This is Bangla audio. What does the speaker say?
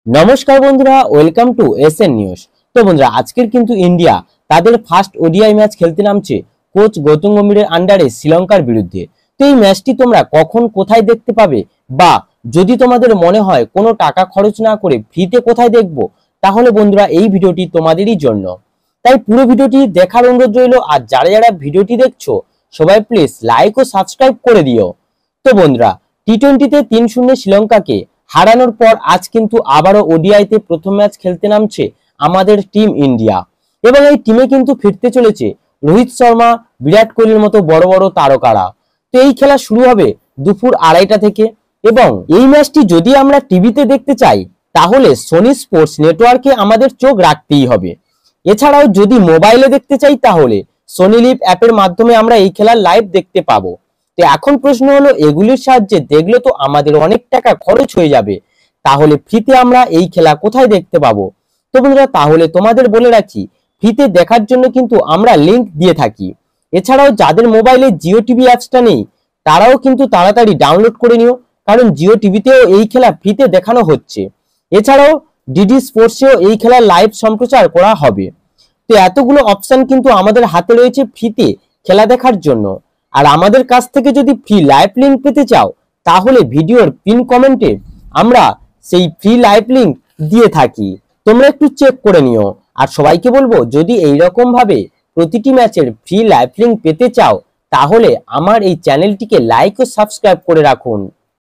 নমস্কার বন্ধুরা, ওয়েলকাম টু এসএন নিউজ। তো বন্ধুরা, আজকের কিন্তু ইন্ডিয়া তাদের ফার্স্ট ওডিআই ম্যাচ খেলতে নামছে কোচ গৌতম গম্ভীরের আন্ডারে শ্রীলঙ্কার বিরুদ্ধে। তো এই ম্যাচটি তোমরা কখন কোথায় দেখতে পাবে, বা যদি তোমাদের মনে হয় কোনো টাকা খরচ না করে ফ্রিতে কোথায় দেখবো, তাহলে বন্ধুরা এই ভিডিওটি তোমাদেরই জন্য। তাই পুরো ভিডিওটি দেখার অনুরোধ রইল। আর যারা যারা ভিডিওটি দেখছো সবাই প্লিজ লাইক ও সাবস্ক্রাইব করে দিও। তো বন্ধুরা, টি-20তে 3-0 শ্রীলঙ্কাকে হারানোর পর আজ কিন্তু আবারও ওডিআইতে প্রথম ম্যাচ খেলতে নামছে আমাদের টিম ইন্ডিয়া। এবং এই টিমে কিন্তু ফিরতে চলেছে রোহিত শর্মা, বিরাট কোহলির মতো বড় বড় তারকারা। তো এই খেলা শুরু হবে দুপুর 2:30টা থেকে। এবং এই ম্যাচটি যদি আমরা টিভিতে দেখতে চাই তাহলে সোনি স্পোর্টস নেটওয়ার্কে আমাদের চোখ রাখতেই হবে। এছাড়াও যদি মোবাইলে দেখতে চাই তাহলে সোনি লিভ অ্যাপের মাধ্যমে আমরা এই খেলার লাইভ দেখতে পাবো। তো এখন প্রশ্ন হলো, এগুলির সাহায্যে দেখলে তো আমাদের অনেক টাকা খরচ হয়ে যাবে, তাহলে ফ্রিতে আমরা এই খেলা কোথায় দেখতে পাবো? তো বন্ধুরা, তাহলে তোমাদের বলে রাখি, ফ্রিতে দেখার জন্য কিন্তু আমরা লিংক দিয়ে থাকি। এছাড়াও যাদের মোবাইলে জিও টিভি অ্যাপসটা নেই তারাও কিন্তু তাড়াতাড়ি ডাউনলোড করে নিও, কারণ জিও টিভিতেও এই খেলা ফ্রিতে দেখানো হচ্ছে। এছাড়াও ডিডি স্পোর্টসেও এই খেলার লাইভ সম্প্রচার করা হবে। তো এতগুলো অপশন কিন্তু আমাদের হাতে রয়েছে ফ্রিতে খেলা দেখার জন্য। আর আমাদের কাছ থেকে যদি ফ্রি লাইভ লিংক পেতে চাও তাহলে ভিডিওর পিন কমেন্টে আমরা সেই ফ্রি লাইভ লিংক দিয়ে থাকি, তোমরা একটু চেক করে নিও। আর সবাইকে বলবো, যদি এইরকম ভাবে প্রতিটি ম্যাচের ফ্রি লাইভ লিংক পেতে চাও তাহলে আমার এই চ্যানেলটিকে লাইক ও সাবস্ক্রাইব করে রাখুন।